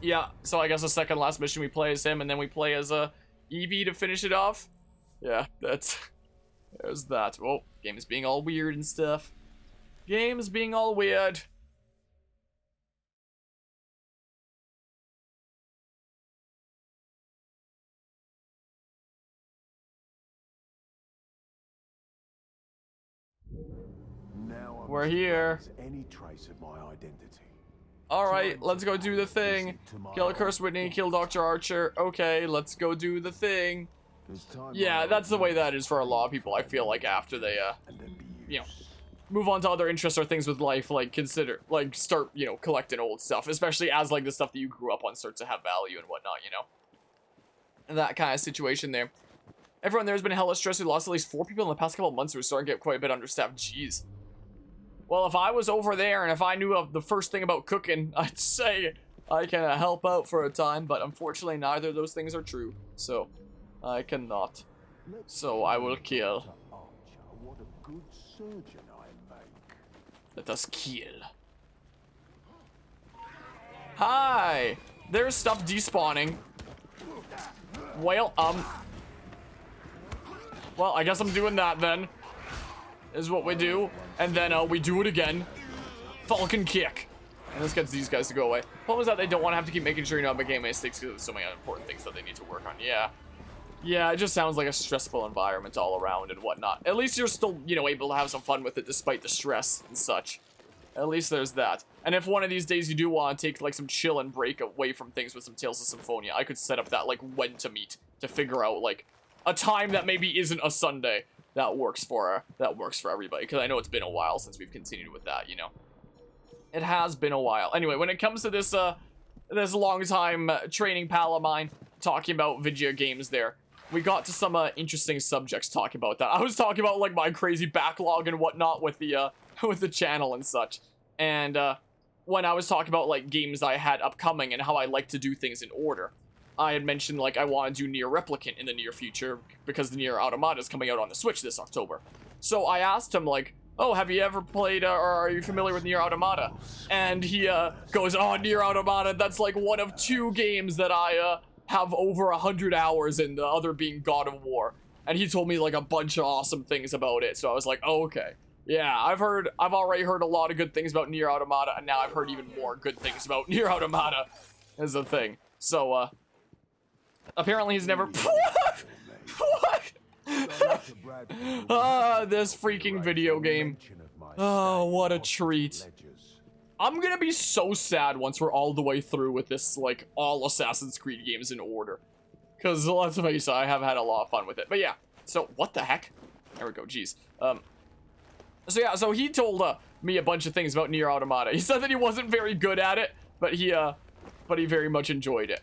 Yeah, so I guess the second last mission we play as him, and then we play as Evie to finish it off. Yeah, there's that. Oh, game's being all weird and stuff. Game's being all weird. Now We're here. Any trace of my identity. Alright, let's go do the thing. Kill Curse Whitney, kill Dr. Archer. Okay, let's go do the thing. Yeah, that's the way that is for a lot of people, I feel like, after they, you know, move on to other interests or things with life, like, start, you know, collecting old stuff. Especially as, like, the stuff that you grew up on starts to have value and whatnot, you know? And that kind of situation there. Everyone there has been hella stressed. We lost at least 4 people in the past couple of months. We're starting to get quite a bit understaffed. Jeez. Well, if I was over there and if I knew of the first thing about cooking, I'd say I can help out for a time, but unfortunately neither of those things are true, so I cannot. So I will kill. What a good surgeon I make. Let us kill. Hi! There's stuff despawning. Well, well, I guess I'm doing that then. Is what we do. And then we do it again. Falcon kick. And this gets these guys to go away. Problem is that they don't want to have to keep making sure you don't have game mistakes because there's so many important things that they need to work on. Yeah. Yeah, it just sounds like a stressful environment all around and whatnot. At least you're still, you know, able to have some fun with it despite the stress and such. At least there's that. And if one of these days you do want to take like some chill and break away from things with some Tales of Symphonia, I could set up that like when to meet to figure out like a time that maybe isn't a Sunday. That works for everybody, because I know it's been a while since we've continued with that, you know. It has been a while. Anyway, when it comes to this this long time training pal of mine talking about video games there, we got to some interesting subjects talking about that. I was talking about like my crazy backlog and whatnot with the with the channel and such. And when I was talking about like games I had upcoming and how I like to do things in order, I had mentioned, like, I want to do Nier Replicant in the near future because the Nier Automata is coming out on the Switch this October. So I asked him, like, oh, have you ever played, or are you familiar with Nier Automata? And he goes, oh, Nier Automata, that's, like, one of 2 games that I have over 100 hours in, the other being God of War. And he told me, like, a bunch of awesome things about it. So I was like, oh, okay. Yeah, I've already heard a lot of good things about Nier Automata, and now I've heard even more good things about Nier Automata as a thing. So, apparently he's never. What? This freaking video game. Oh, what a treat. I'm gonna be so sad once we're all the way through with this, like, all Assassin's Creed games in order. Because, let's face it, I have had a lot of fun with it. But yeah, so, what the heck? There we go, jeez. So yeah, so he told me a bunch of things about Nier Automata. He said that he wasn't very good at it, but he very much enjoyed it.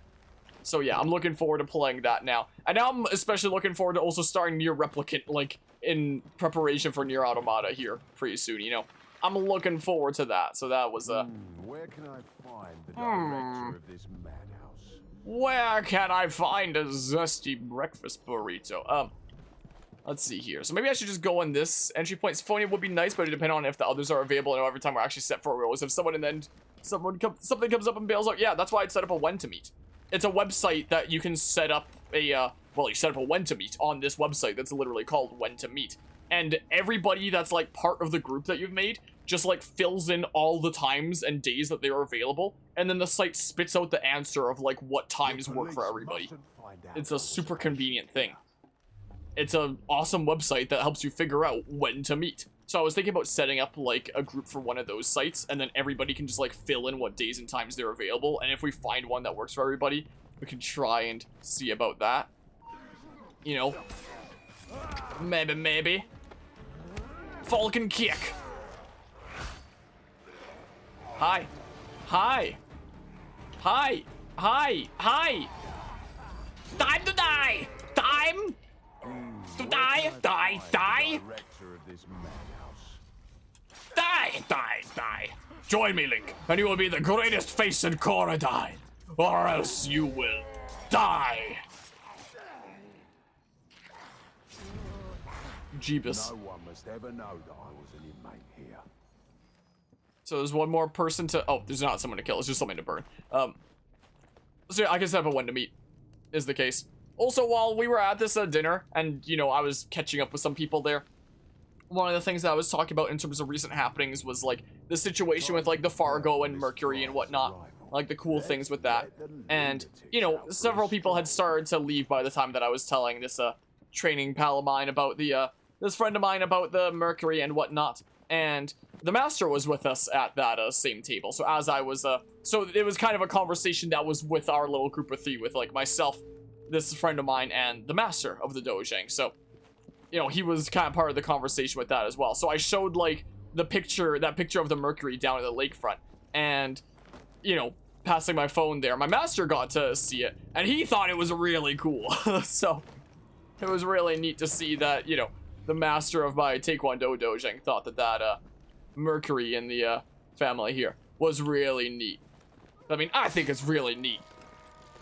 So yeah, I'm looking forward to playing that now. And now I'm especially looking forward to also starting Nier Replicant, like, in preparation for Nier Automata here pretty soon, you know. I'm looking forward to that. So that was, Where can I find the director of this madhouse? Where can I find a zesty breakfast burrito? Let's see here. So maybe I should just go on this entry point. Symphonia would be nice, but it depends on if the others are available. I know every time we're actually set for roles. If someone and then something comes up and bails out, yeah, that's why I'd set up a when to meet. It's a website that you can set up a, well, you set up a when to meet on this website that's literally called when to meet. And everybody that's, like, part of the group that you've made just, like, fills in all the times and days that they are available. And then the site spits out the answer of, like, what times work for everybody. It's a super convenient thing. It's an awesome website that helps you figure out when to meet. So I was thinking about setting up, like, a group for one of those sites, and then everybody can just, like, fill in what days and times they're available, and if we find one that works for everybody, we can try and see about that. You know. Maybe. Falcon kick. Hi. Time to die! Time to die! Die! Join me, Link, and you will be the greatest face in Corridine, or else you will die! Jeebus. No one must ever know that I was an inmate here. So there's one more person to... Oh, there's not someone to kill. It's just something to burn. So yeah, I can set up a when to meet, is the case. Also, while we were at this dinner, and, you know, I was catching up with some people there, one of the things that I was talking about in terms of recent happenings was, like, the situation with, like, the Fargo and Mercury and whatnot. Like, the cool things with that. And, you know, several people had started to leave by the time that I was telling this, training pal of mine about the, this friend of mine about the Mercury and whatnot. And the Master was with us at that, same table. So as I was, so it was kind of a conversation that was with our little group of 3, with, like, myself, this friend of mine, and the Master of the Dojang. So, you know, he was kind of part of the conversation with that as well. So I showed, like, the picture, that picture of the Mercury down at the lakefront. And, you know, passing my phone there, my Master got to see it. And he thought it was really cool. So, it was really neat to see that, you know, the Master of my Taekwondo Dojang thought that that, Mercury in the, family here was really neat. I mean, I think it's really neat.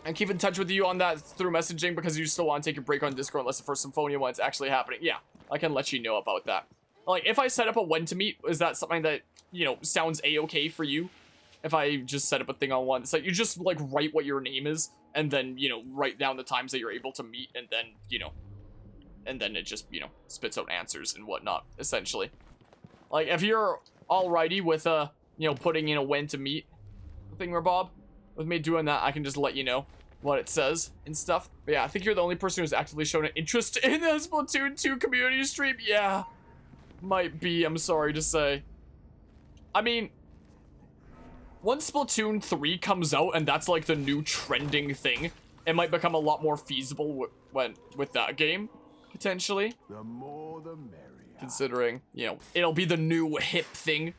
And keep in touch with you on that through messaging, because you still want to take a break on Discord unless the first Symphonia when it's actually happening. Yeah, I can let you know about that. Like, if I set up a when to meet, is that something that, you know, sounds a-okay for you? If I just set up a thing on one, so you just, like, write what your name is, and then, you know, write down the times that you're able to meet, and then, you know, and then it just, you know, spits out answers and whatnot, essentially. Like, if you're alrighty with, you know, putting in a when to meet thingamabob, with me doing that, I can just let you know what it says and stuff. But yeah, I think you're the only person who's actively shown an interest in the Splatoon 2 community stream. Yeah, might be, I'm sorry to say. I mean, once Splatoon 3 comes out and that's like the new trending thing, it might become a lot more feasible with that game, potentially. The more the merrier. Considering, you know, it'll be the new hip thing.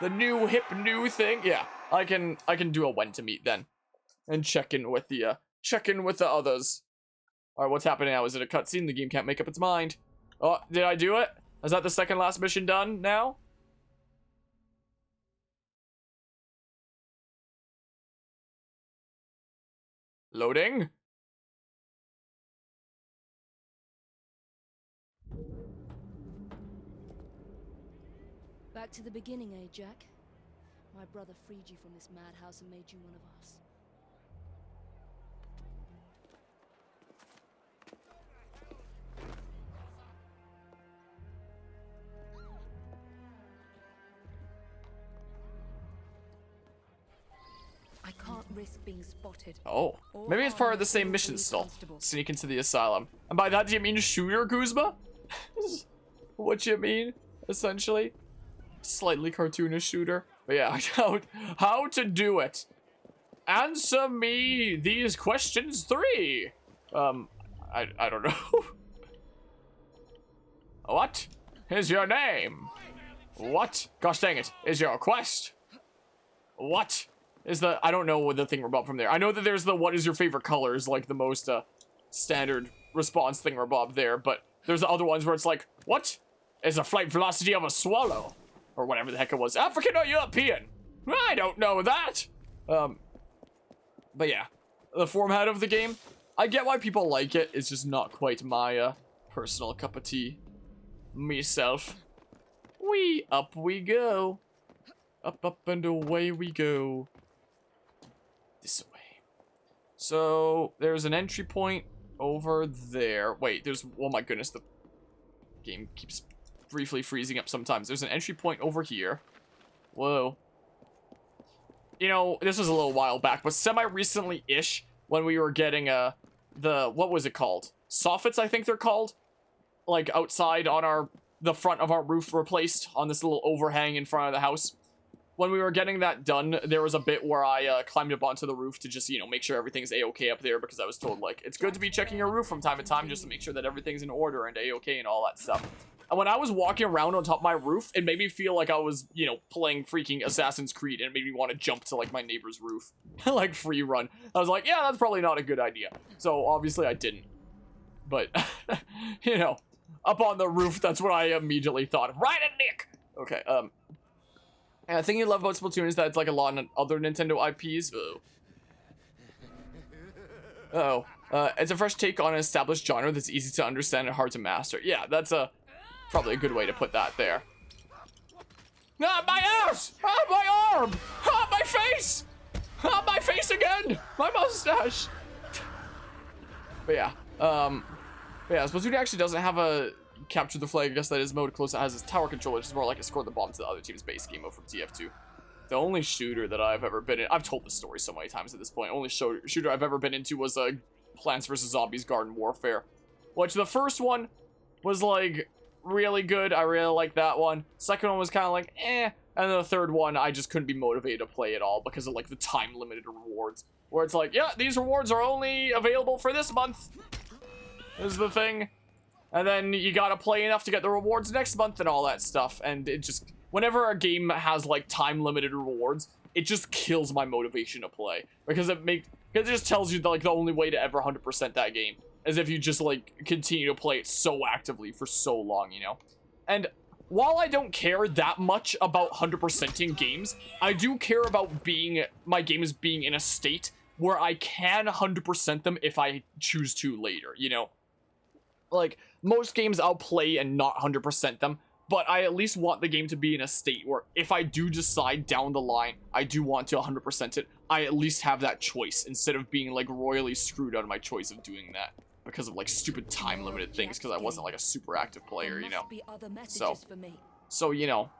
The new hip new thing. Yeah, I can do a when to meet then. And check in with the others. Alright, what's happening now? Is it a cutscene? The game can't make up its mind. Oh, did I do it? Is that the second last mission done now? Loading. Back to the beginning, eh, Jack? My brother freed you from this madhouse and made you one of us. I can't risk being spotted. Oh, maybe it's part of the same mission still. Sneak into the asylum. And by that, do you mean shooter, Kuzma? What you mean, essentially? Slightly cartoonish shooter. But yeah, how to do it. Answer me these questions 3. I don't know. What is your name? What, gosh dang it, is your quest? What is the, I don't know what the thing about from there. I know that there's the what is your favorite color is like the most standard response thing Bob there, but there's the other ones where it's like, what is the flight velocity of a swallow? Or whatever the heck it was. African or European? I don't know that. But yeah, the format of the game, I get why people like it. It's just not quite my personal cup of tea. Myself. Up we go. Up and away we go. This way. So there's an entry point over there. Wait, there's, oh my goodness, the game keeps briefly freezing up sometimes. There's an entry point over here. Whoa. You know, this was a little while back, but semi-recently-ish, when we were getting, what was it called? Soffits, I think they're called? Like, outside on the front of our roof replaced on this little overhang in front of the house. When we were getting that done, there was a bit where I, climbed up onto the roof to just, you know, make sure everything's a-okay up there, because I was told, like, it's good to be checking your roof from time to time just to make sure that everything's in order and a-okay and all that stuff. And when I was walking around on top of my roof, it made me feel like I was, you know, playing freaking Assassin's Creed, and it made me want to jump to, like, my neighbor's roof. Like, free run. I was like, yeah, that's probably not a good idea. So, obviously, I didn't. But, you know, up on the roof, that's what I immediately thought. Right at Nick! Okay, and the thing you love about Splatoon is that it's like a lot of other Nintendo IPs. It's a fresh take on an established genre that's easy to understand and hard to master. Yeah, that's probably a good way to put that there. Ah, my ass! Ah, my arm! Ah, my face! Ah, my face again! My mustache. But yeah, Splatoon actually doesn't have a capture the flag. I guess that is mode close. It has its tower control, which is more like escort the bomb to the other team's base game mode from TF2. The only shooter that I've ever been in, I've told this story so many times at this point, only shooter I've ever been into was Plants vs. Zombies Garden Warfare. Which the first one was like really good. I really liked that one. Second one was kind of like eh. And then the third one, I just couldn't be motivated to play at all because of like the time limited rewards. Where it's like, yeah, these rewards are only available for this month. Is the thing. And then you gotta play enough to get the rewards next month and all that stuff. And it just, whenever a game has like time limited rewards, it just kills my motivation to play. Because it just tells you that like the only way to ever 100% that game is if you just like continue to play it so actively for so long, you know? And while I don't care that much about 100%ing games, I do care about my games being in a state where I can 100% them if I choose to later, you know? Like, most games I'll play and not 100% them, but I at least want the game to be in a state where if I do decide down the line I do want to 100% it, I at least have that choice instead of being like royally screwed out of my choice of doing that because of like stupid time limited things because I wasn't like a super active player, you know? So you know,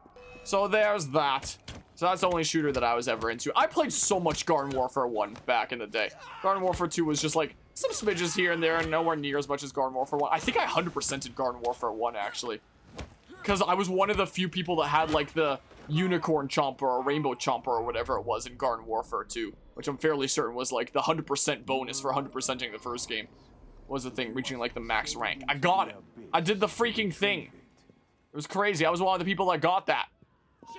so there's that. So that's the only shooter that I was ever into. I played so much Garden Warfare 1 back in the day. Garden Warfare 2 was just like some smidges here and there and nowhere near as much as Garden Warfare 1. I think I 100%ed Garden Warfare 1 actually. Because I was one of the few people that had like the Unicorn Chomper or Rainbow Chomper or whatever it was in Garden Warfare 2. Which I'm fairly certain was like the 100% bonus for 100%ing the first game. Was the thing, reaching like the max rank. I got it. I did the freaking thing. It was crazy. I was one of the people that got that.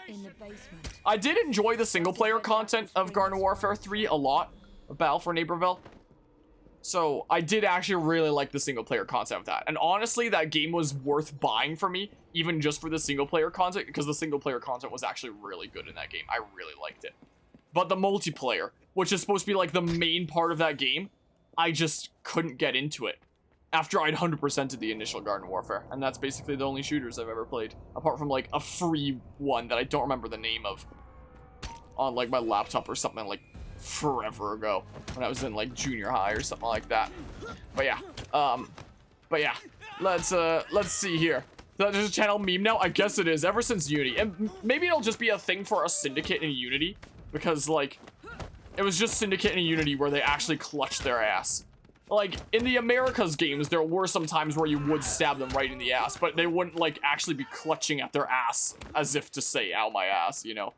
In the basement. I did enjoy the single player content of Garden Warfare 3 a lot. Battle for Neighborville. So I did actually really like the single player content of that. And honestly, that game was worth buying for me, even just for the single player content, because the single player content was actually really good in that game. I really liked it. But the multiplayer, which is supposed to be like the main part of that game, I just couldn't get into it after I'd 100%ed the initial Garden Warfare. And that's basically the only shooters I've ever played, apart from like a free one that I don't remember the name of on like my laptop or something like forever ago when I was in like junior high or something like that. But yeah, let's see here. Is this a channel meme now? I guess it is, ever since Unity. And maybe it'll just be a thing for a Syndicate and Unity, because like it was just Syndicate and Unity where they actually clutched their ass. Like, in the Americas games, there were some times where you would stab them right in the ass, but they wouldn't, like, actually be clutching at their ass as if to say, ow, my ass, you know?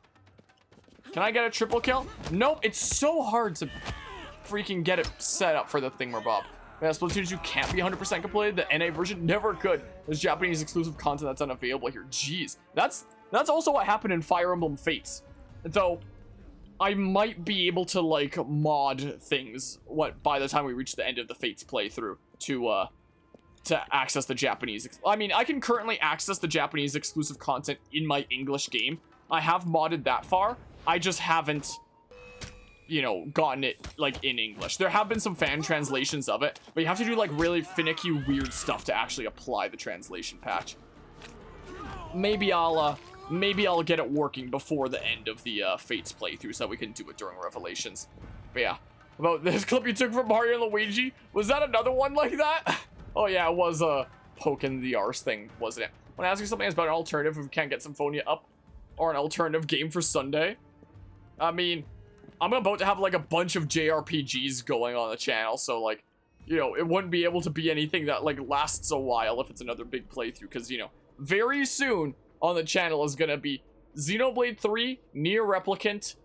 Can I get a triple kill? Nope, it's so hard to freaking get it set up for the thingamabob. Yeah, Splatoon 2 can't be 100% completed. The NA version never could. There's Japanese exclusive content that's unavailable here. Jeez. That's also what happened in Fire Emblem Fates. And so I might be able to like mod things by the time we reach the end of the Fates playthrough to access the Japanese. I mean, I can currently access the Japanese exclusive content in my English game. I have modded that far. I just haven't, you know, gotten it like in English. There have been some fan translations of it, but you have to do like really finicky, weird stuff to actually apply the translation patch. Maybe I'll get it working before the end of the Fates playthrough so that we can do it during Revelations. But yeah, about this clip you took from Mario and Luigi, was that another one like that? Oh yeah, it was a poking the arse thing, wasn't it? When asking something about an alternative if we can't get Symphonia up, or an alternative game for Sunday, I mean, I'm about to have like a bunch of JRPGs going on the channel, so like, you know, it wouldn't be able to be anything that like lasts a while if it's another big playthrough, because, you know, very soon on the channel is gonna be Xenoblade 3, Nier Replicant,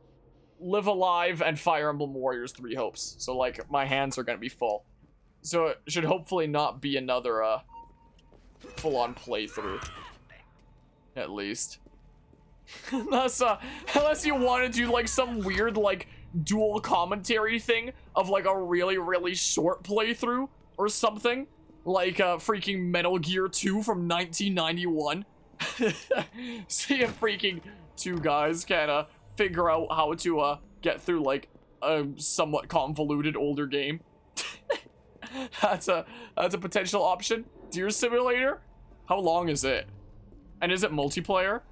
Live Alive, and Fire Emblem Warriors 3 Hopes. So like, my hands are gonna be full. So it should hopefully not be another full-on playthrough, at least. Unless you want to do like some weird like dual commentary thing of like a really, really short playthrough or something, like freaking Metal Gear 2 from 1991. See if freaking two guys can figure out how to get through like a somewhat convoluted older game. That's a potential option. Deer Simulator? How long is it? And is it multiplayer?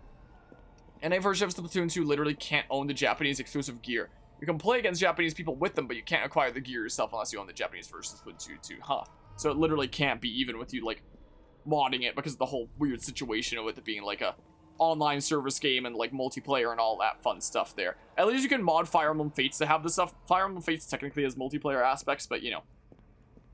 NA version of Splatoon 2 literally can't own the Japanese exclusive gear. You can play against Japanese people with them, but you can't acquire the gear yourself unless you own the Japanese version of Splatoon 2. Huh. So it literally can't be even with you, like, modding it because of the whole weird situation with it being, like, a online service game and, like, multiplayer and all that fun stuff there. At least you can mod Fire Emblem Fates to have this stuff. Fire Emblem Fates technically has multiplayer aspects, but, you know,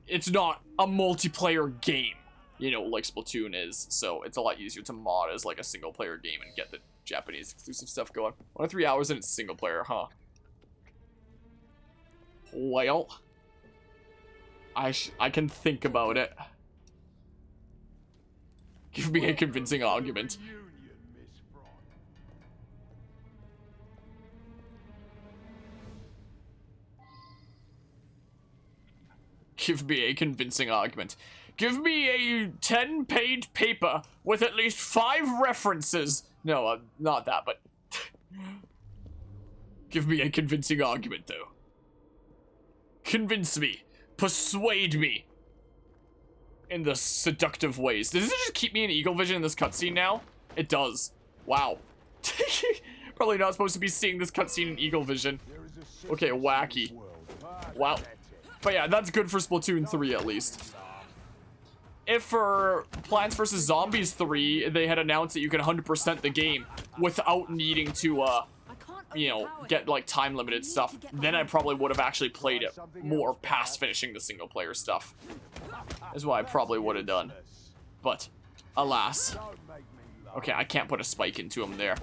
it's not a multiplayer game, you know, like Splatoon is. So it's a lot easier to mod as, like, a single-player game and get the Japanese exclusive stuff going. 1 to 3 hours and it's single player, huh? Well, I can think about it. Give me a convincing argument. Give me a convincing argument. Give me a 10-page paper with at least 5 references. No, not that, but... Give me a convincing argument, though. Convince me. Persuade me. In the seductive ways. Does it just keep me in eagle vision in this cutscene now? It does. Wow. Probably not supposed to be seeing this cutscene in eagle vision. Okay, wacky. Wow. But yeah, that's good for Splatoon 3 at least. If for Plants vs. Zombies 3, they had announced that you can 100% the game without needing to, you know, get, like, time-limited stuff, then I probably would have actually played it more past finishing the single-player stuff. Is what I probably would have done. But, alas. Okay, I can't put a spike into him there.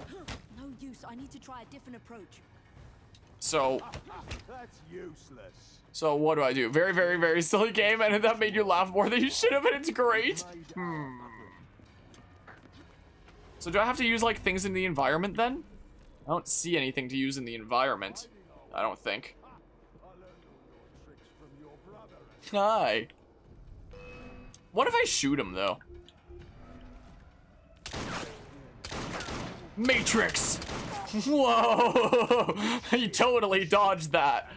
No use. I need to try a different approach. So... That's useless. So what do I do? Very, very, very silly game, and that made you laugh more than you should have, and it's great. So do I have to use, like, things in the environment, then? I don't see anything to use in the environment. I don't think. Hi. What if I shoot him, though? Matrix! Whoa! He totally dodged that.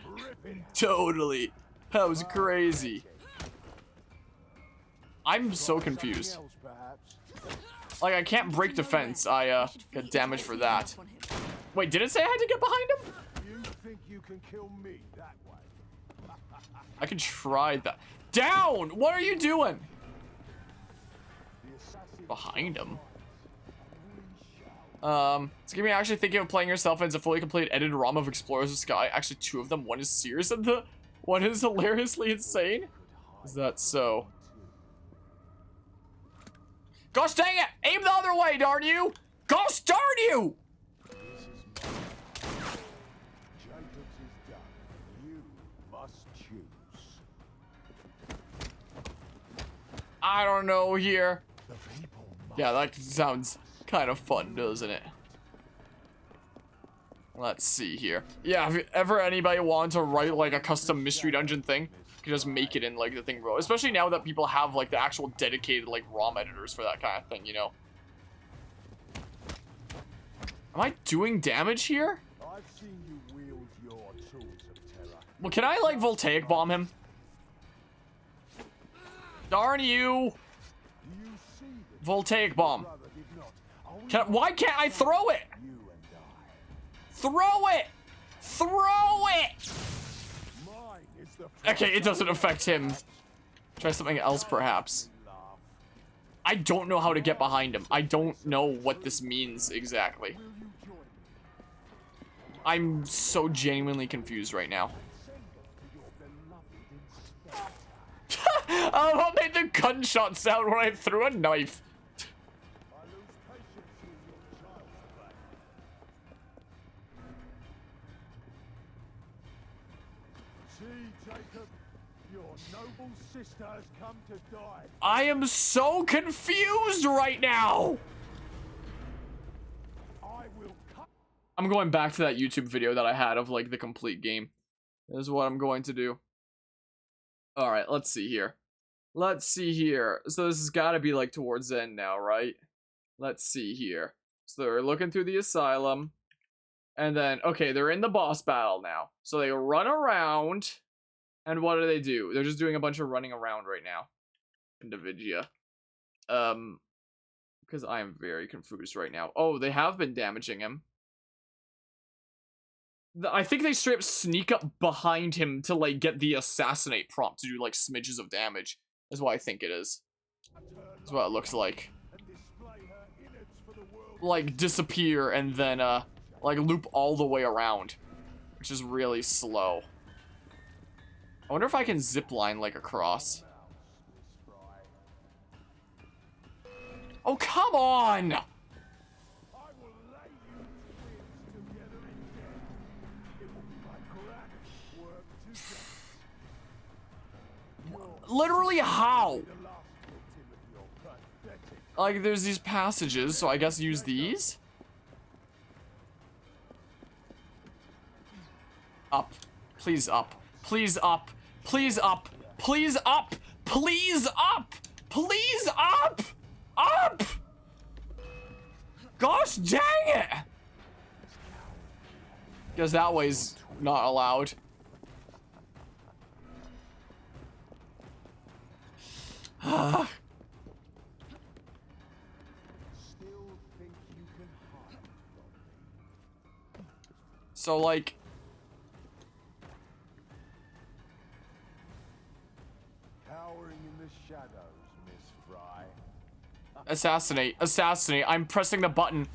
Totally. That was crazy. I'm so confused. Like, I can't break defense. I, get damage for that. Wait, did it say I had to get behind him? You think you can kill me that way? I can try that. Down! What are you doing? Behind him? It's gonna be actually thinking of playing yourself as a fully complete edited ROM of Explorers of Sky. Actually, 2 of them. One is serious and the one is hilariously insane. Is that so? Gosh dang it! Aim the other way, darn you! Gosh darn you! I don't know here. Yeah, that sounds kind of fun, doesn't it? Let's see here. Yeah, if ever anybody want to write like a custom mystery dungeon thing, you can just make it in like the thing, bro. Especially now that people have like the actual dedicated like ROM editors for that kind of thing, you know? Am I doing damage here? I've seen you wield your tools of terror. Well, can I like voltaic bomb him? Darn you! Voltaic bomb. Why can't I throw it? Throw it! Throw it! Okay, it doesn't affect him. Try something else, perhaps. I don't know how to get behind him. I don't know what this means exactly. I'm so genuinely confused right now. Oh, what made the gunshot sound when I threw a knife? I am so confused right now. I'm going back to that YouTube video that I had of like the complete game. This is what I'm going to do. All right, let's see here. Let's see here. So this has got to be like towards the end now, right? Let's see here. So they're looking through the asylum. And then, okay, they're in the boss battle now. So they run around. And what do? They're just doing a bunch of running around right now. Individia. Because I am very confused right now. Oh, they have been damaging him. I think they straight up sneak up behind him to, like, get the assassinate prompt to do, like, smidges of damage. Is what I think it is. That's what it looks like. Like, disappear and then, like, loop all the way around. Which is really slow. I wonder if I can zipline, like, across. Oh, come on! Literally how? Like, there's these passages, so I guess use these? Up. Please up. Please up. Please up. Please up. Please up. Please up. Up! Gosh dang it! Guess that way's not allowed. So, like... Cowering in the shadows, Miss Fry. Assassinate. Assassinate. I'm pressing the button.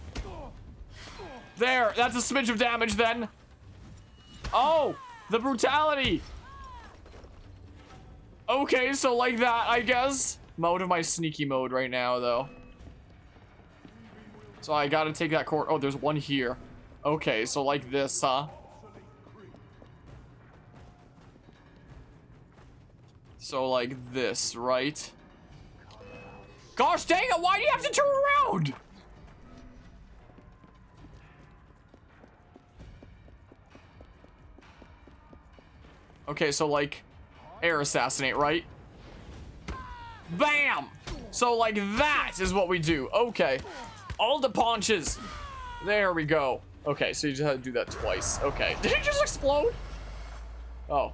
There! That's a smidge of damage, then! Oh! The brutality! Okay, so like that, I guess. I'm out of my sneaky mode right now, though. So I gotta take that court. Oh, there's one here. Okay, so like this, huh? So like this, right? Gosh dang it, why do you have to turn around? Okay, so like air assassinate, right? Bam! So like that is what we do. Okay. All the punches. There we go. Okay, so you just had to do that twice. Okay. Did it just explode? Oh.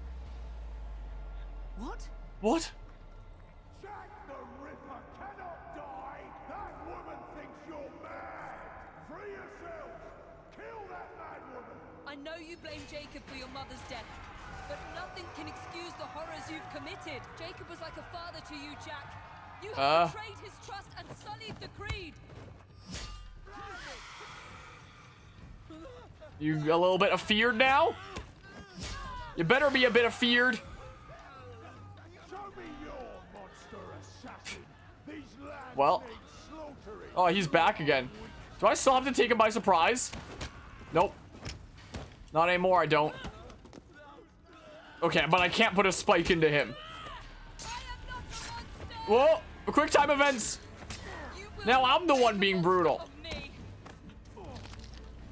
What? What? Jack the Ripper cannot die! That woman thinks you're mad! Free yourself! Kill that mad woman! I know you blame Jacob for your mother's death, but nothing can excuse the horrors you've committed. Jacob was like a father to you, Jack. You have betrayed his trust and sullied the creed. You a little bit afeared now? You better be a bit afeared. Show me your monster assassin! These lands Well. need slaughtering! Oh, he's back again. Do I still have to take him by surprise? Nope. Not anymore, I don't. Okay, but I can't put a spike into him. Whoa! Quick time events! Now I'm the one being brutal.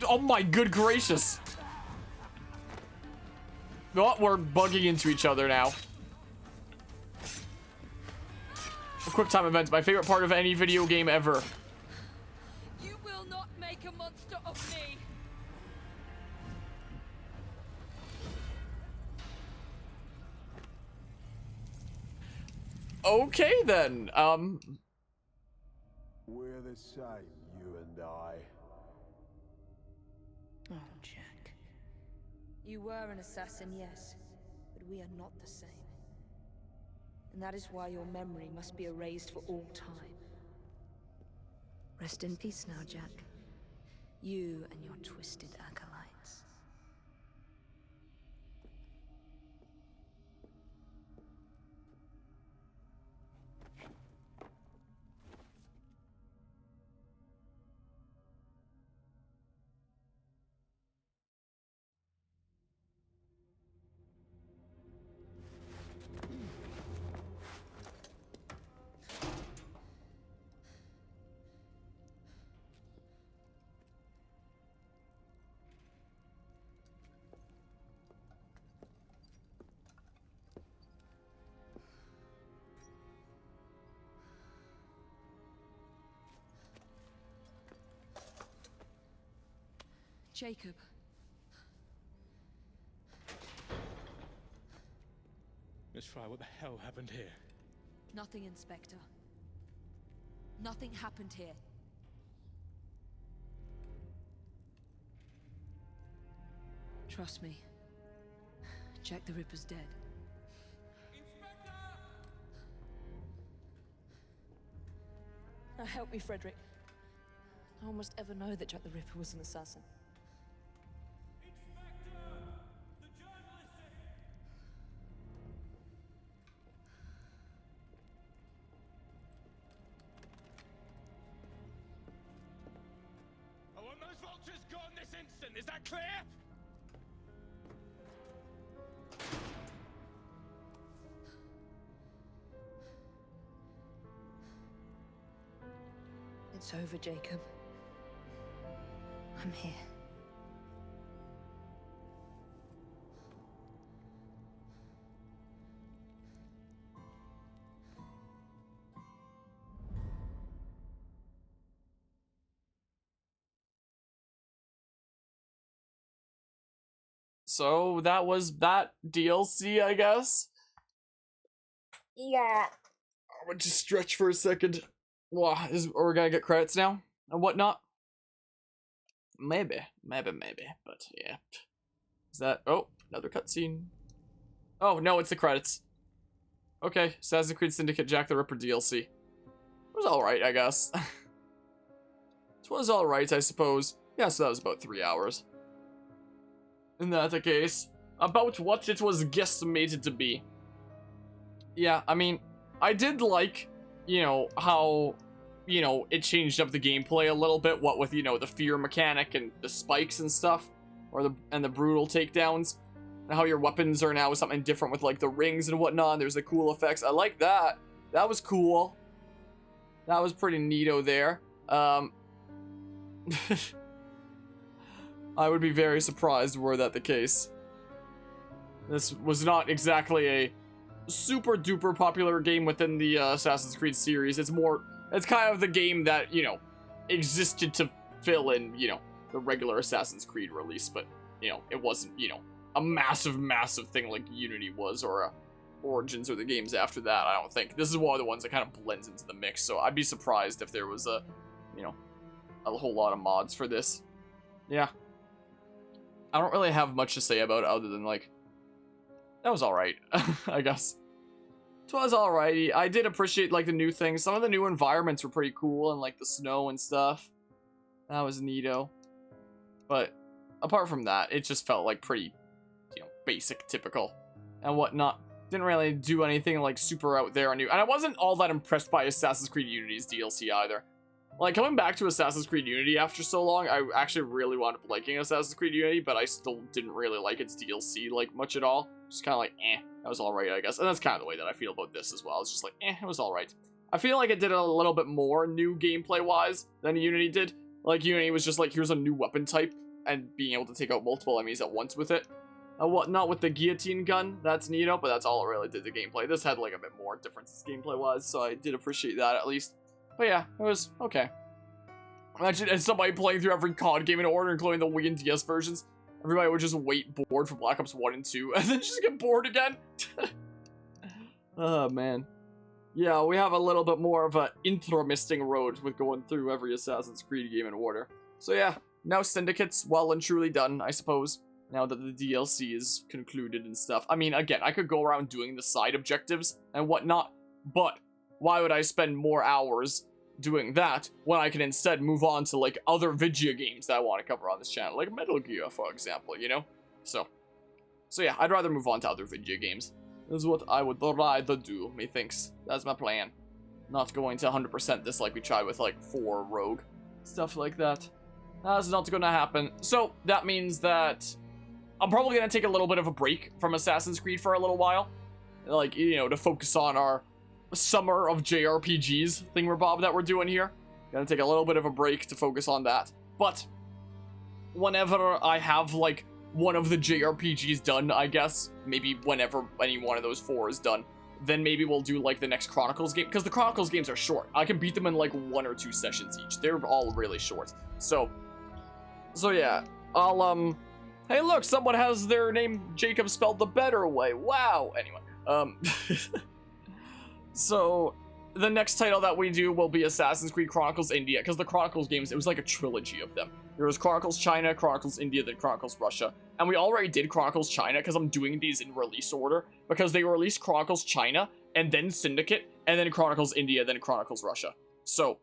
Oh my good gracious. Oh, we're bugging into each other now. Quick time events, my favorite part of any video game ever. You will not make a monster of me. Okay then, We're the same, you and I. Oh, Jack. You were an assassin, yes, but we are not the same. And that is why your memory must be erased for all time. Rest in peace now, Jack. You and your twisted acolytes. Jacob. Miss Fry, what the hell happened here? Nothing, Inspector. Nothing happened here. Trust me. Jack the Ripper's dead. Now help me, Frederick. No one must ever know that Jack the Ripper was an assassin. I want those vultures gone this instant. Is that clear? It's over, Jacob. I'm here. So that was that DLC, I guess. Yeah. I'm gonna just stretch for a second. Wow, are we gonna get credits now and whatnot? Maybe, but yeah. Is that? Oh, another cutscene. Oh no, it's the credits. Okay, Assassin's Creed Syndicate Jack the Ripper DLC. It was all right, I guess. It was all right, I suppose. Yeah, so that was about 3 hours. In that case, about what it was guesstimated to be. Yeah, I mean, I did like, you know, how, you know, it changed up the gameplay a little bit, what with, you know, the fear mechanic and the spikes and stuff, or the brutal takedowns, and how your weapons are now something different with, like, the rings and whatnot, and there's the cool effects. I like that. That was cool. That was pretty neato there. I would be very surprised were that the case. This was not exactly a super duper popular game within the Assassin's Creed series. It's kind of the game that, you know, existed to fill in, you know, the regular Assassin's Creed release, but, you know, it wasn't, you know, a massive thing like Unity was, or Origins, or the games after that, I don't think. This is one of the ones that kind of blends into the mix, so I'd be surprised if there was a, you know, a whole lot of mods for this. Yeah. I don't really have much to say about it other than, like, that was alright, I guess. It was alrighty. I did appreciate, like, the new things. Some of the new environments were pretty cool, and, like, the snow and stuff. That was neato. But, apart from that, it just felt, like, pretty, you know, basic, typical, and whatnot. Didn't really do anything, like, super out there or new. And I wasn't all that impressed by Assassin's Creed Unity's DLC either. Like, coming back to Assassin's Creed Unity after so long, I actually really wound up liking Assassin's Creed Unity, but I still didn't really like its DLC, like, much at all. Just kind of like, that was alright, I guess. And that's kind of the way that I feel about this as well. It's just like, it was alright. I feel like it did a little bit more new gameplay-wise than Unity did. Like, Unity was just like, here's a new weapon type, and being able to take out multiple enemies at once with it. Not with the guillotine gun, that's neato, but that's all it really did to gameplay. This had, like, a bit more differences gameplay-wise, so I did appreciate that, at least. But yeah, it was okay. Imagine somebody playing through every COD game in order, including the Wii and DS versions. Everybody would just wait bored for Black Ops 1 and 2, and then just get bored again. Oh, man. Yeah, we have a little bit more of an interesting road with going through every Assassin's Creed game in order. So yeah, now Syndicate's well and truly done, I suppose. Now that the DLC is concluded and stuff. I mean, again, I could go around doing the side objectives and whatnot, but why would I spend more hours doing that when I can instead move on to, like, other video games that I want to cover on this channel, like Metal Gear, for example, you know? So yeah, I'd rather move on to other video games. This is what I would rather do, methinks. That's my plan. Not going to 100% this like we tried with, like, 4 Rogue. Stuff like that. That's not gonna happen. So, that means that I'm probably gonna take a little bit of a break from Assassin's Creed for a little while. Like, you know, to focus on our summer of JRPGs thingamabob that we're doing here. Gonna take a little bit of a break to focus on that. But whenever I have, like, one of the JRPGs done, I guess, maybe whenever any one of those 4 is done, then maybe we'll do, like, the next Chronicles game, because the Chronicles games are short. I can beat them in, like, 1 or 2 sessions each. They're all really short. So yeah, I'll, hey look, someone has their name Jacob spelled the better way. Wow. Anyway, so the next title that we do will be Assassin's Creed Chronicles India, because the Chronicles games, it was like a trilogy of them. There was Chronicles China, Chronicles India, then Chronicles Russia. And we already did Chronicles China because I'm doing these in release order. Because they released Chronicles China, and then Syndicate, and then Chronicles India, then Chronicles Russia. So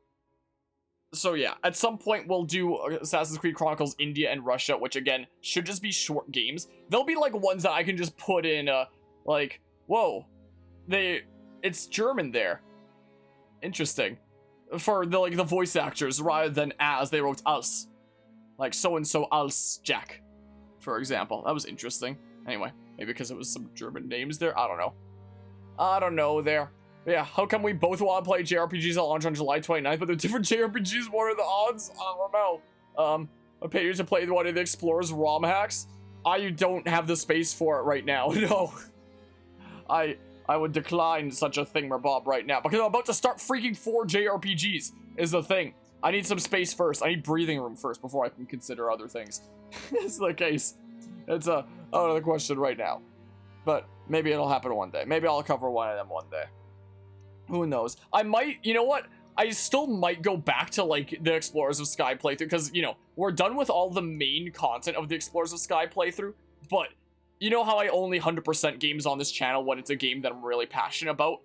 yeah, at some point we'll do Assassin's Creed Chronicles India and Russia, which again, should just be short games. They'll be like ones that I can just put in, like, whoa, it's German there. Interesting. For the, like, the voice actors, rather than as they wrote us. Like, so-and-so als Jack, for example. That was interesting. Anyway, maybe because it was some German names there, I don't know. I don't know there. Yeah, how come we both want to play JRPGs at launch on July 29th, but they're different JRPGs? What are the odds? I don't know. I pay you to play one of the Explorer's ROM hacks. I don't have the space for it right now. No. I would decline such a thing, Bob, right now, because I'm about to start freaking 4 JRPGs, is the thing. I need some space first. I need breathing room first before I can consider other things. It's the case. It's out of the question right now. But maybe it'll happen one day. Maybe I'll cover one of them one day. Who knows? I might, you know what? I still might go back to, like, the Explorers of Sky playthrough, because, you know, we're done with all the main content of the Explorers of Sky playthrough, but you know how I only 100% games on this channel when it's a game that I'm really passionate about?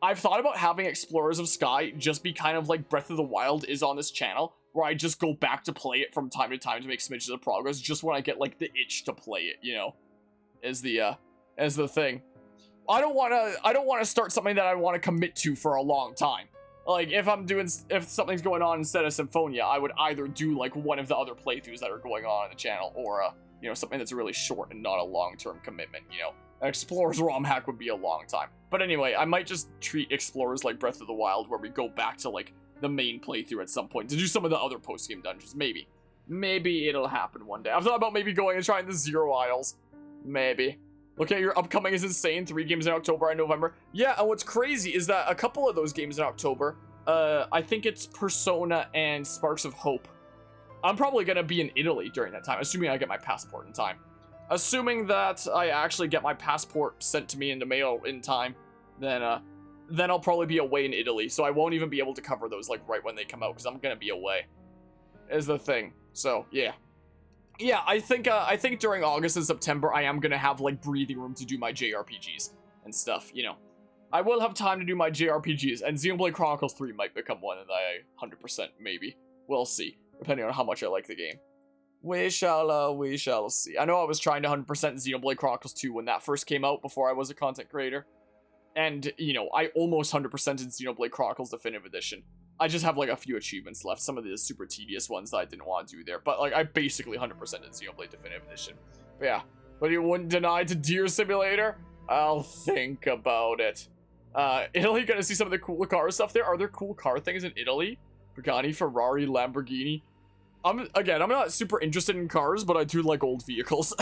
I've thought about having Explorers of Sky just be kind of like Breath of the Wild is on this channel, where I just go back to play it from time to time to make smidges of progress, just when I get, like, the itch to play it, you know, is the thing. I don't want to start something that I want to commit to for a long time. Like, if something's going on instead of Symphonia, I would either do, like, one of the other playthroughs that are going on the channel, or, you know, something that's really short and not a long-term commitment, you know. An Explorer's ROM hack would be a long time. But anyway, I might just treat Explorers like Breath of the Wild, where we go back to, like, the main playthrough at some point to do some of the other post-game dungeons. Maybe. Maybe it'll happen one day. I've thought about maybe going and trying the Zero Isles. Maybe. Look at your upcoming is insane. 3 games in October and November. Yeah, and what's crazy is that a couple of those games in October, I think it's Persona and Sparks of Hope. I'm probably going to be in Italy during that time, assuming I get my passport in time. Assuming that I actually get my passport sent to me in the mail in time, then I'll probably be away in Italy, so I won't even be able to cover those, like, right when they come out, because I'm going to be away, is the thing. So, yeah. Yeah, I think during August and September, I am going to have, like, breathing room to do my JRPGs and stuff, you know. I will have time to do my JRPGs, and Xenoblade Chronicles 3 might become one that I 100% maybe. We'll see, depending on how much I like the game. We shall see. I know I was trying to 100% Xenoblade Chronicles 2 when that first came out before I was a content creator. And, you know, I almost 100%ed Xenoblade Chronicles Definitive Edition. I just have, like, a few achievements left. Some of the super tedious ones that I didn't want to do there. But, like, I basically 100%ed Xenoblade Definitive Edition. But yeah. But you wouldn't deny to Deer Simulator? I'll think about it. Italy, gonna see some of the cool car stuff there. Are there cool car things in Italy? Pagani, Ferrari, Lamborghini. I'm not super interested in cars, but I do like old vehicles.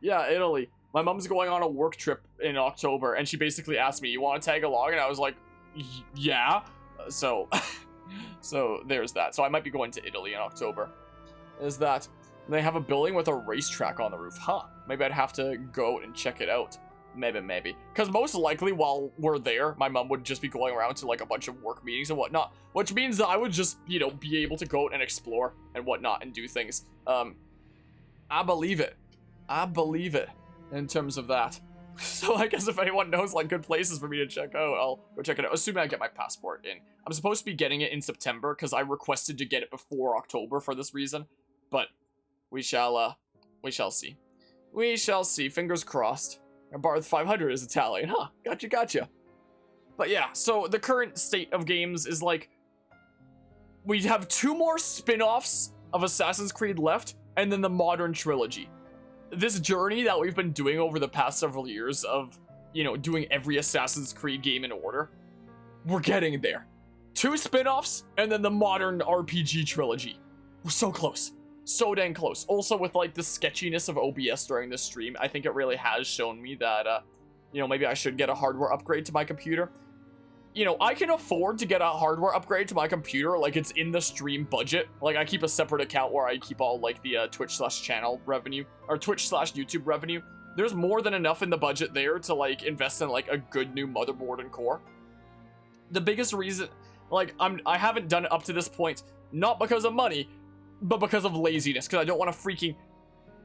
Yeah, Italy. My mom's going on a work trip in October, and she basically asked me, you want to tag along? And I was like, yeah. So there's that. So I might be going to Italy in October. Is that. They have a building with a racetrack on the roof. Huh. Maybe I'd have to go and check it out. Maybe. Because most likely while we're there, my mom would just be going around to, like, a bunch of work meetings and whatnot. Which means that I would just, you know, be able to go out and explore and whatnot and do things. I believe it. In terms of that. So I guess if anyone knows, like, good places for me to check out, I'll go check it out. Assuming I get my passport in. I'm supposed to be getting it in September because I requested to get it before October for this reason. But we shall see. We shall see. Fingers crossed. And Barth 500 is Italian. Huh. Gotcha. But yeah, so the current state of games is, like, we have 2 more spin-offs of Assassin's Creed left, and then the modern trilogy. This journey that we've been doing over the past several years of, you know, doing every Assassin's Creed game in order, we're getting there. 2 spin-offs, and then the modern RPG trilogy. We're so close. So dang close. Also, with, like, the sketchiness of OBS during this stream, I think it really has shown me that, you know, maybe I should get a hardware upgrade to my computer. You know, I can afford to get a hardware upgrade to my computer, like, it's in the stream budget. Like, I keep a separate account where I keep all, like, the Twitch/channel revenue, or Twitch/YouTube revenue. There's more than enough in the budget there to, like, invest in, like, a good new motherboard and core. The biggest reason, like, I haven't done it up to this point, not because of money, but because of laziness, because I don't want to freaking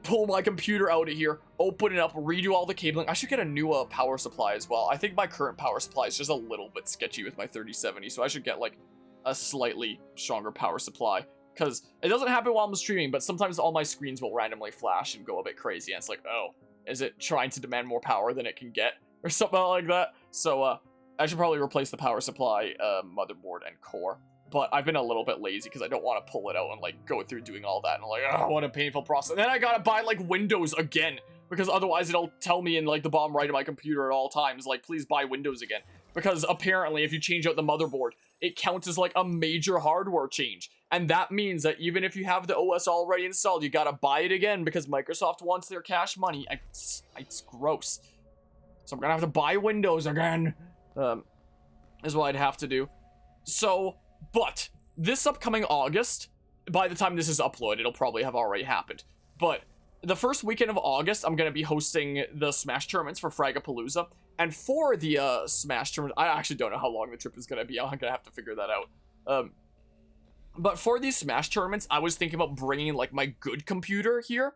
pull my computer out of here, open it up, redo all the cabling. I should get a new power supply as well. I think my current power supply is just a little bit sketchy with my 3070, so I should get like a slightly stronger power supply, because it doesn't happen while I'm streaming, but sometimes all my screens will randomly flash and go a bit crazy, and it's like, oh, is it trying to demand more power than it can get, or something like that? So I should probably replace the power supply, motherboard, and core. But I've been a little bit lazy because I don't want to pull it out and like go through doing all that, and I'm like, oh, what a painful process. And then I gotta buy like Windows again, because otherwise it'll tell me in like the bottom right of my computer at all times, like, please buy Windows again. Because apparently if you change out the motherboard, it counts as like a major hardware change. And that means that even if you have the OS already installed, you gotta buy it again because Microsoft wants their cash money. It's gross. So I'm gonna have to buy Windows again. Is what I'd have to do. So, but this upcoming August, by the time this is uploaded, it'll probably have already happened. But the first weekend of August, I'm going to be hosting the Smash tournaments for Fragapalooza. And for the Smash tournament, I actually don't know how long the trip is going to be. I'm going to have to figure that out. But for these Smash tournaments, I was thinking about bringing like my good computer here.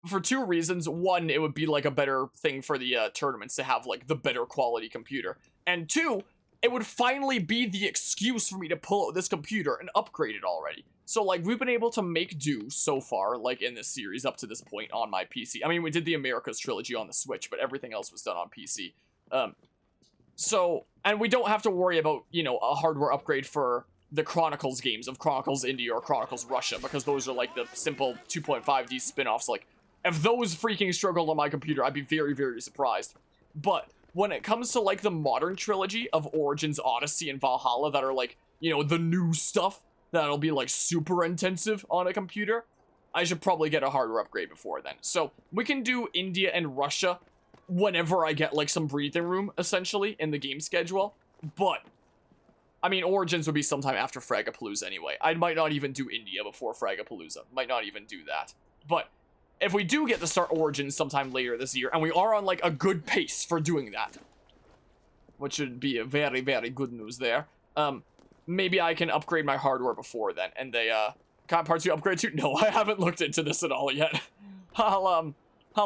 For two reasons. One, it would be like a better thing for the tournaments to have like the better quality computer. And two, it would finally be the excuse for me to pull out this computer and upgrade it already. So, like, we've been able to make do so far, like, in this series up to this point on my PC. I mean, we did the Americas trilogy on the Switch, but everything else was done on PC. So, and we don't have to worry about, you know, a hardware upgrade for the Chronicles games of Chronicles India or Chronicles Russia, because those are, like, the simple 2.5D spin-offs. Like, if those freaking struggled on my computer, I'd be very, very surprised. But when it comes to, like, the modern trilogy of Origins, Odyssey, and Valhalla that are, like, you know, the new stuff that'll be, like, super intensive on a computer, I should probably get a hardware upgrade before then. So, we can do India and Russia whenever I get, like, some breathing room, essentially, in the game schedule. But, I mean, Origins would be sometime after Fragapalooza anyway. I might not even do India before Fragapalooza. Might not even do that. But if we do get to start Origins sometime later this year, and we are on, like, a good pace for doing that, which should be a very, very good news there, maybe I can upgrade my hardware before then. And they, kind of parts you upgrade to? No, I haven't looked into this at all yet. I'll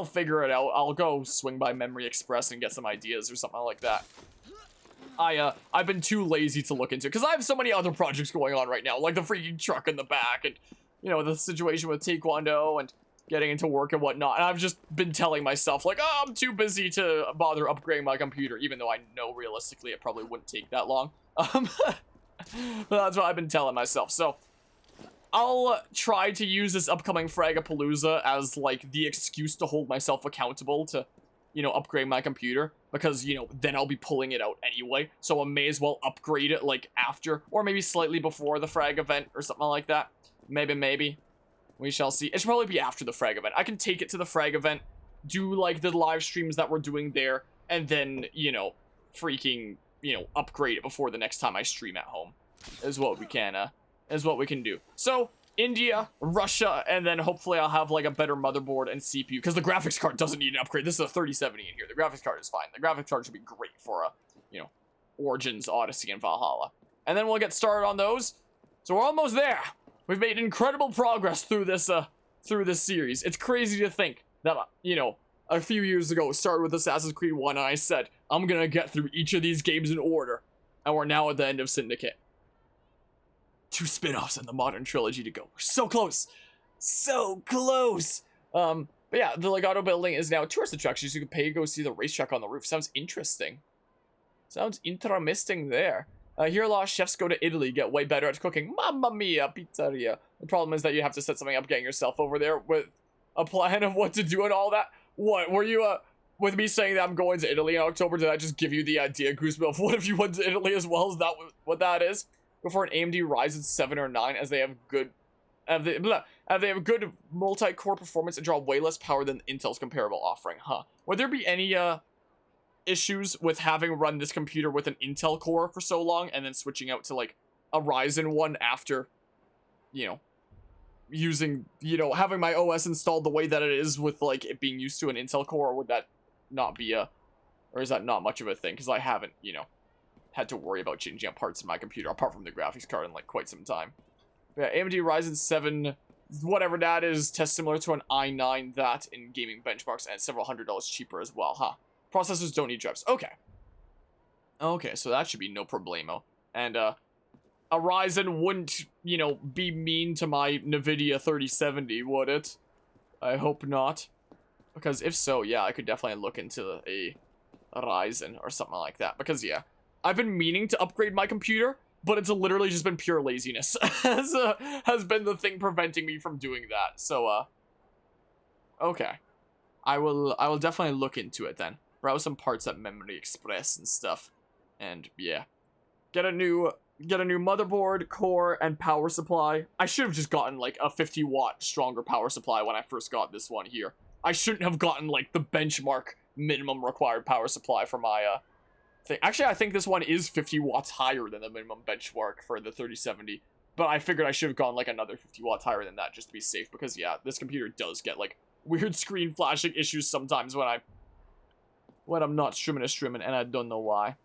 figure it out. I'll go swing by Memory Express and get some ideas or something like that. I've been too lazy to look into, because I have so many other projects going on right now, like the freaking truck in the back, and, you know, the situation with Taekwondo, and getting into work and whatnot, and I've just been telling myself, like, oh, I'm too busy to bother upgrading my computer, even though I know realistically it probably wouldn't take that long. But that's what I've been telling myself, so I'll try to use this upcoming Fragapalooza as, like, the excuse to hold myself accountable to, you know, upgrade my computer, because, you know, then I'll be pulling it out anyway, so I may as well upgrade it, like, after, or maybe slightly before the Frag event, or something like that. Maybe. We shall see. It should probably be after the Frag event. I can take it to the Frag event, do, like, the live streams that we're doing there, and then, you know, freaking, you know, upgrade it before the next time I stream at home. Is what we can do. So, India, Russia, and then hopefully I'll have, like, a better motherboard and CPU, because the graphics card doesn't need an upgrade. This is a 3070 in here. The graphics card is fine. The graphics card should be great for, you know, Origins, Odyssey, and Valhalla. And then we'll get started on those. So we're almost there. We've made incredible progress through this series. It's crazy to think that, you know, a few years ago, we started with Assassin's Creed 1, and I said, I'm gonna get through each of these games in order. And we're now at the end of Syndicate. 2 spin-offs in the modern trilogy to go. We're so close. So close. But yeah, the Legato building is now a tourist attraction, so you can pay to go see the racetrack on the roof. Sounds interesting. Sounds interesting there. Here a lot of chefs go to Italy, get way better at cooking. Mamma mia, pizzeria. The problem is that you have to set something up getting yourself over there with a plan of what to do and all that. What, were you, with me saying that I'm going to Italy in October, did I just give you the idea, Goosebill? What if you went to Italy as well? Is that what that is? Before an AMD Ryzen 7 or 9, as they have good, they have good multi-core performance and draw way less power than Intel's comparable offering, huh? Would there be any, issues with having run this computer with an Intel core for so long and then switching out to, like, a Ryzen one after, you know, using, you know, having my OS installed the way that it is with, like, it being used to an Intel core? Or would that not be or is that not much of a thing? Because I haven't, you know, had to worry about changing up parts in my computer apart from the graphics card in, like, quite some time. Yeah, AMD Ryzen 7, whatever that is, test similar to an i9, that in gaming benchmarks, and several $100 cheaper as well, huh? Processors don't need drivers. Okay. Okay, so that should be no problemo. And, a Ryzen wouldn't, you know, be mean to my NVIDIA 3070, would it? I hope not. Because if so, yeah, I could definitely look into a Ryzen or something like that. Because, yeah, I've been meaning to upgrade my computer, but it's literally just been pure laziness has been the thing preventing me from doing that. So, okay. I will definitely look into it then. Browse some parts at Memory Express and stuff. And, yeah. Get a new motherboard, core, and power supply. I should have just gotten, like, a 50-watt stronger power supply when I first got this one here. I shouldn't have gotten, like, the benchmark minimum required power supply for my, thing. Actually, I think this one is 50 watts higher than the minimum benchmark for the 3070. But I figured I should have gone, like, another 50 watts higher than that just to be safe. Because, yeah, this computer does get, like, weird screen flashing issues sometimes when I'm not streaming, and I don't know why.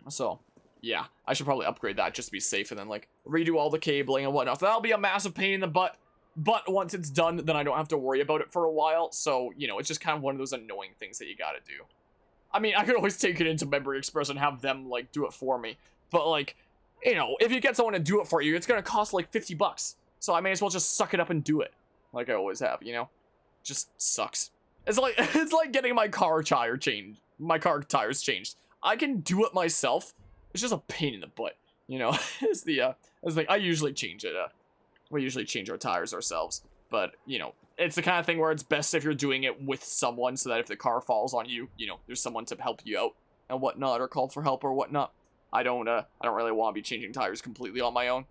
So, yeah, I should probably upgrade that just to be safe and then, like, redo all the cabling and whatnot. That'll be a massive pain in the butt. But once it's done, then I don't have to worry about it for a while. So, you know, it's just kind of one of those annoying things that you gotta do. I mean, I could always take it into Memory Express and have them, like, do it for me. But, like, you know, if you get someone to do it for you, it's gonna cost, like, 50 bucks. So I may as well just suck it up and do it. Like I always have, you know? Just sucks. It's like getting my car tires changed. I can do it myself. It's just a pain in the butt, you know? It's the thing. I usually change it, we usually change our tires ourselves, but, you know, it's the kind of thing where it's best if you're doing it with someone so that if the car falls on you, you know, there's someone to help you out and whatnot, or call for help or whatnot. I don't really want to be changing tires completely on my own.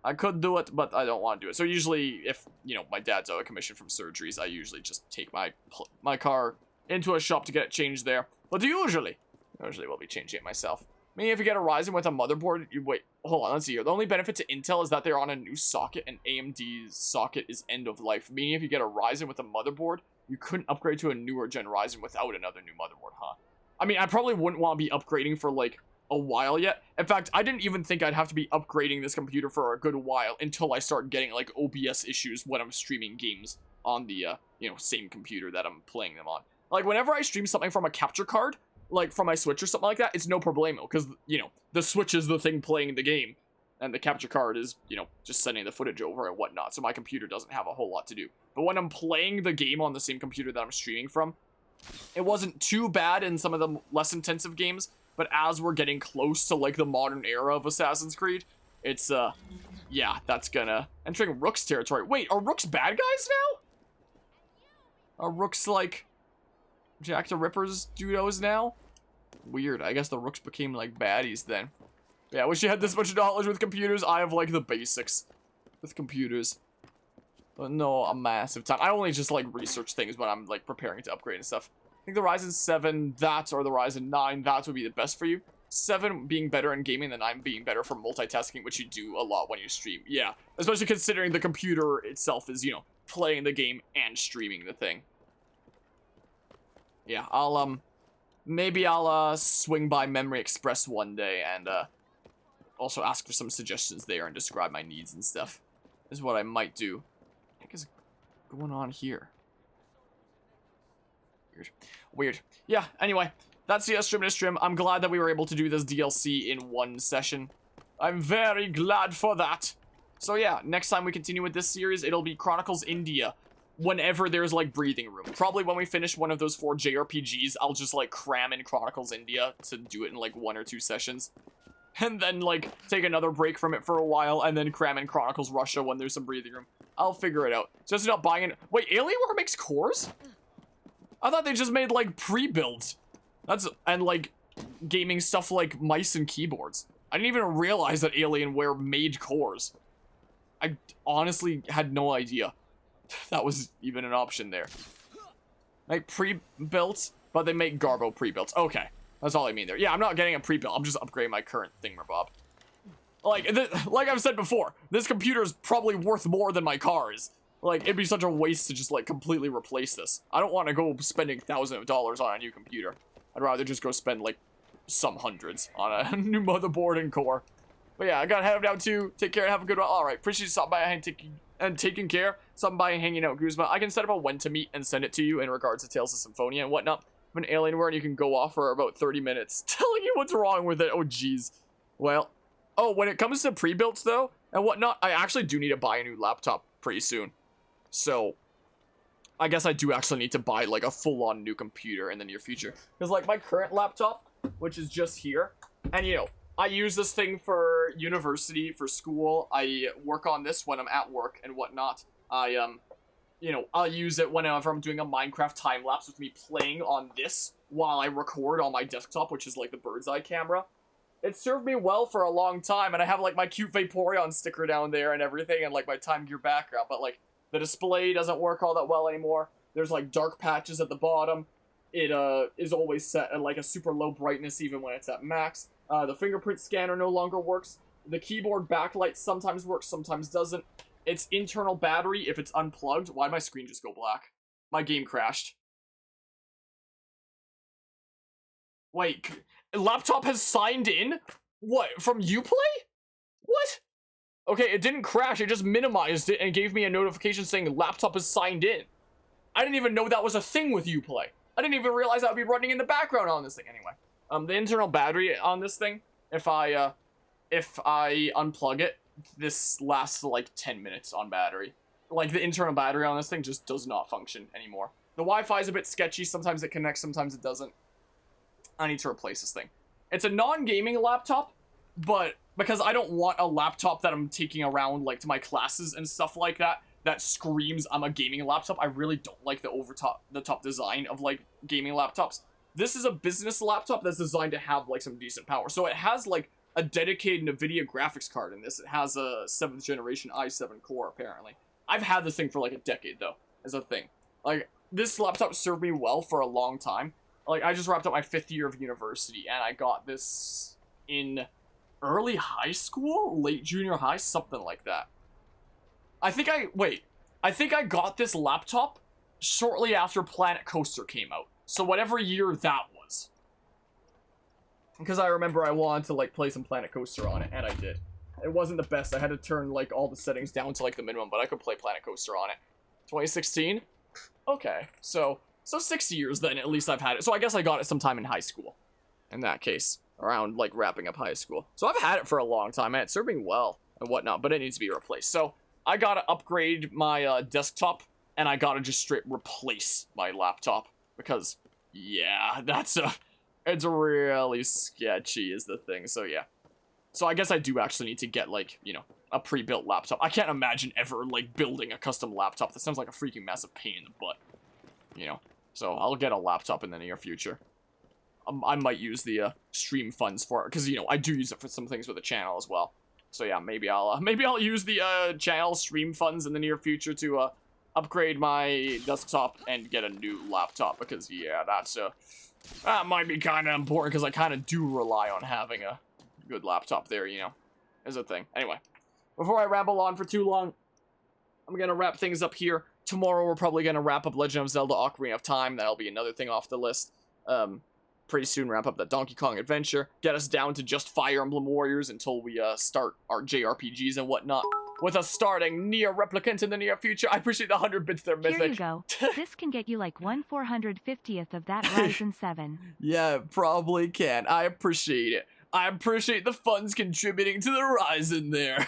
I could do it, but I don't want to do it. So usually, if, you know, my dad's out of commission from surgeries, I usually just take my car into a shop to get it changed there. But usually we'll be changing it myself. I mean, if you get a Ryzen with a motherboard, wait, hold on, let's see here. The only benefit to Intel is that they're on a new socket, and AMD's socket is end of life. Meaning if you get a Ryzen with a motherboard, you couldn't upgrade to a newer gen Ryzen without another new motherboard, huh? I mean, I probably wouldn't want to be upgrading for, like, a while yet. In fact, I didn't even think I'd have to be upgrading this computer for a good while until I start getting, like, OBS issues when I'm streaming games on the, you know, same computer that I'm playing them on. Like, whenever I stream something from a capture card, like from my Switch or something like that, it's no problemo, because, you know, the Switch is the thing playing the game, and the capture card is, you know, just sending the footage over and whatnot, so my computer doesn't have a whole lot to do. But when I'm playing the game on the same computer that I'm streaming from, it wasn't too bad in some of the less intensive games, but as we're getting close to, like, the modern era of Assassin's Creed, it's, yeah, that's gonna... Entering Rook's territory. Wait, are Rooks bad guys now? Are Rooks, like... Jack the Ripper's dudos now? Weird. I guess the Rooks became, like, baddies then. Yeah, I wish you had this much knowledge with computers. I have, like, the basics with computers. But no, a massive time. I only just, like, research things when I'm, like, preparing to upgrade and stuff. I think the Ryzen 7, that, or the Ryzen 9, that would be the best for you. 7 being better in gaming, the 9 being better for multitasking, which you do a lot when you stream. Yeah, especially considering the computer itself is, you know, playing the game and streaming the thing. Yeah, maybe I'll, swing by Memory Express one day and, also ask for some suggestions there and describe my needs and stuff. Is what I might do. What the heck is going on here? Weird. Yeah, anyway, that's the Stream to Stream. I'm glad that we were able to do this DLC in one session. I'm very glad for that. So yeah, next time we continue with this series, it'll be Chronicles India. Whenever there's, like, breathing room. Probably when we finish one of those 4 JRPGs, I'll just, like, cram in Chronicles India to do it in, like, 1 or 2 sessions. And then, like, take another break from it for a while, and then cram in Chronicles Russia when there's some breathing room. I'll figure it out. Just not buying it. Wait, Alienware makes cores? I thought they just made, like, pre-builds. And, like, gaming stuff like mice and keyboards. I didn't even realize that Alienware made cores. I honestly had no idea that was even an option there. Like, pre-built, but they make Garbo pre-built. Okay, that's all I mean there. Yeah, I'm not getting a pre-built. I'm just upgrading my current thingamabob. Like I've said before, this computer is probably worth more than my car is. Like, it'd be such a waste to just, like, completely replace this. I don't want to go spending thousands of dollars on a new computer. I'd rather just go spend, like, some hundreds on a new motherboard and core. But yeah, I gotta head down too. Take care and have a good one. Alright, appreciate you stopping by and taking care. Stopping by and hanging out, Guzma. I can set up a when to meet and send it to you in regards to Tales of Symphonia and whatnot. I'm an Alienware and you can go off for about 30 minutes telling you what's wrong with it. Oh, jeez. Well, oh, when it comes to pre-builts though and whatnot, I actually do need to buy a new laptop pretty soon. So, I guess I do actually need to buy like a full-on new computer in the near future. Because like my current laptop, which is just here, and you know, I use this thing for university, for school. I work on this when I'm at work and whatnot. You know, I'll use it whenever I'm doing a Minecraft time-lapse with me playing on this while I record on my desktop, which is like the bird's eye camera. It served me well for a long time, and I have like my cute Vaporeon sticker down there and everything, and like my Time Gear background, but like the display doesn't work all that well anymore. There's like dark patches at the bottom. It is always set at like a super low brightness even when it's at max. The fingerprint scanner no longer works. The keyboard backlight sometimes works, sometimes doesn't. Its internal battery, if it's unplugged... Why'd my screen just go black? My game crashed. Wait, laptop has signed in? What, from Uplay? What? Okay, it didn't crash, it just minimized it and gave me a notification saying laptop is signed in. I didn't even know that was a thing with Uplay. I didn't even realize that would be running in the background on this thing. Anyway, the internal battery on this thing, if I unplug it, this lasts like 10 minutes on battery. Like the internal battery on this thing just does not function anymore. The Wi-Fi is a bit sketchy. Sometimes it connects, sometimes it doesn't. I need to replace this thing. It's a non-gaming laptop, but because I don't want a laptop that I'm taking around like to my classes and stuff like that, that screams I'm a gaming laptop. I really don't like the top design of like gaming laptops. This is a business laptop that's designed to have like some decent power. So it has like a dedicated NVIDIA graphics card in this. It has a 7th generation i7 core apparently. I've had this thing for like a decade though, as a thing. Like this laptop served me well for a long time. Like I just wrapped up my 5th year of university and I got this in early high school, late junior high, something like that. I think I got this laptop shortly after Planet Coaster came out. So whatever year that was. Because I remember I wanted to like play some Planet Coaster on it, and I did. It wasn't the best. I had to turn like all the settings down to like the minimum, but I could play Planet Coaster on it. 2016? Okay. So 6 years then, at least I've had it. So I guess I got it sometime in high school. In that case. Around like wrapping up high school. So I've had it for a long time, and it's serving well and whatnot, but it needs to be replaced. So I gotta upgrade my desktop, and I gotta just straight replace my laptop. Because, yeah, it's really sketchy is the thing, so yeah. So I guess I do actually need to get, like, you know, a pre-built laptop. I can't imagine ever, like, building a custom laptop. That sounds like a freaking massive pain in the butt, you know. So I'll get a laptop in the near future. I might use the stream funds for it, because, you know, I do use it for some things with the channel as well. So yeah, maybe I'll use the channel stream funds in the near future to upgrade my desktop and get a new laptop, because yeah, that might be kind of important, because I kind of do rely on having a good laptop there, you know, is a thing. Anyway, before I ramble on for too long, I'm gonna wrap things up here. Tomorrow we're probably gonna wrap up Legend of Zelda: Ocarina of Time. That'll be another thing off the list. Pretty soon wrap up that Donkey Kong adventure, get us down to just Fire Emblem Warriors until we start our JRPGs and whatnot. With us starting Nier Replicant in the near future. I appreciate the 100 bits there, Mythic. Here you go. This can get you like 1/450th of that Ryzen 7. Yeah, probably can. I appreciate it. I appreciate the funds contributing to the Ryzen there.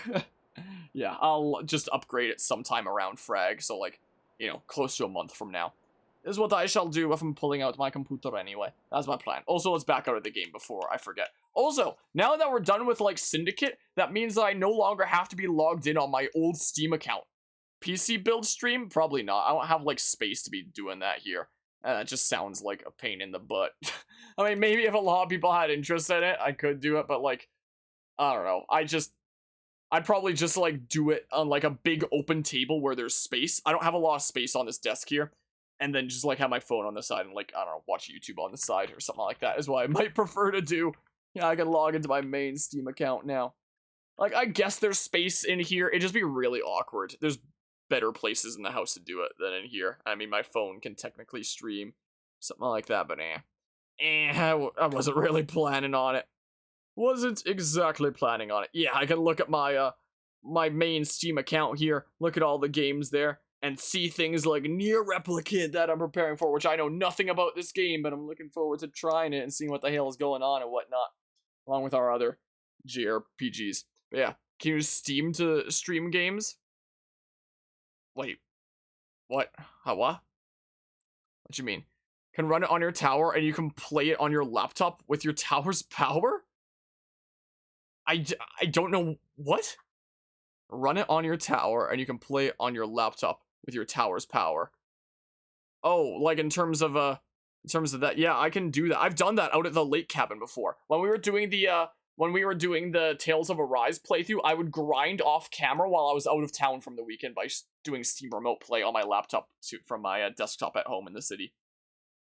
Yeah, I'll just upgrade it sometime around Frag, so like, you know, close to a month from now. This is what I shall do if I'm pulling out my computer anyway. That's my plan. Also, let's back out of the game before I forget. Also, now that we're done with, like, Syndicate, that means that I no longer have to be logged in on my old Steam account. PC build stream? Probably not. I don't have, like, space to be doing that here. That just sounds like a pain in the butt. I mean, maybe if a lot of people had interest in it, I could do it, but, like, I don't know. I'd probably just, like, do it on, like, a big open table where there's space. I don't have a lot of space on this desk here. And then just, like, have my phone on the side and, like, I don't know, watch YouTube on the side or something like that is what I might prefer to do. Yeah, I can log into my main Steam account now. Like, I guess there's space in here. It'd just be really awkward. There's better places in the house to do it than in here. I mean, my phone can technically stream something like that, but I wasn't really planning on it. Wasn't exactly planning on it. Yeah, I can look at my my main Steam account here, look at all the games there, and see things like Nier Replicant that I'm preparing for, which I know nothing about this game, but I'm looking forward to trying it and seeing what the hell is going on and whatnot, along with our other JRPGs. But yeah, can you use Steam to stream games? Wait, what? How, what? What you mean? Can run it on your tower and you can play it on your laptop with your tower's power? I don't know. What? Run it on your tower and you can play it on your laptop with your tower's power. Oh, like in terms of that, yeah, I can do that. I've done that out at the lake cabin before. When we were doing the Tales of Arise playthrough, I would grind off camera while I was out of town from the weekend by doing Steam Remote Play on my laptop from my desktop at home in the city,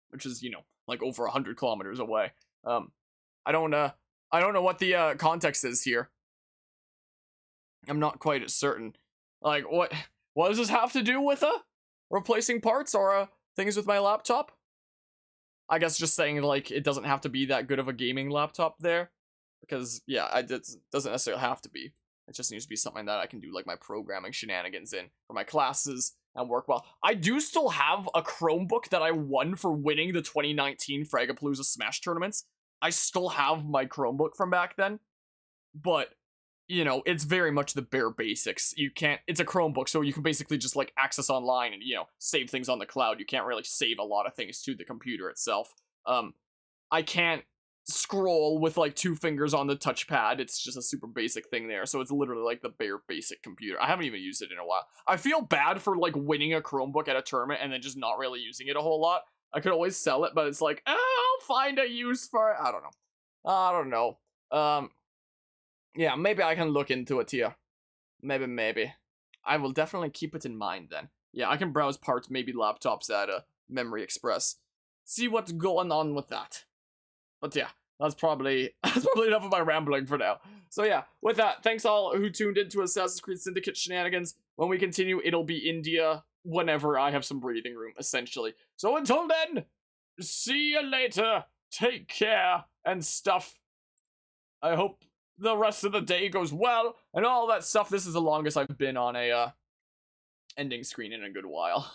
which is, you know, like over 100 kilometers away. I don't know what the context is here. I'm not quite certain. Like, what does this have to do with replacing parts or things with my laptop? I guess just saying, like, it doesn't have to be that good of a gaming laptop there. Because, yeah, it doesn't necessarily have to be. It just needs to be something that I can do, like, my programming shenanigans in for my classes and work well. I do still have a Chromebook that I won for winning the 2019 Fragapalooza Smash tournaments. I still have my Chromebook from back then. But, you know, it's very much the bare basics. It's a Chromebook, so you can basically just, like, access online and, you know, save things on the cloud. You can't really save a lot of things to the computer itself. I can't scroll with like 2 fingers on the touchpad. It's just a super basic thing there, so it's literally like the bare basic computer. I haven't even used it in a while. I feel bad for like winning a Chromebook at a tournament and then just not really using it a whole lot. I could always sell it, but it's like, I'll find a use for it. I don't know. Yeah, maybe I can look into it here. Maybe I will definitely keep it in mind then. Yeah, I can browse parts, maybe laptops at Memory Express, see what's going on with that. But yeah, that's probably enough of my rambling for now. So yeah, with that, thanks all who tuned into Assassin's Creed Syndicate shenanigans. When we continue, it'll be India whenever I have some breathing room, essentially. So until then, see you later, take care, and stuff. I hope the rest of the day goes well, and all that stuff. This is the longest I've been on a ending screen in a good while.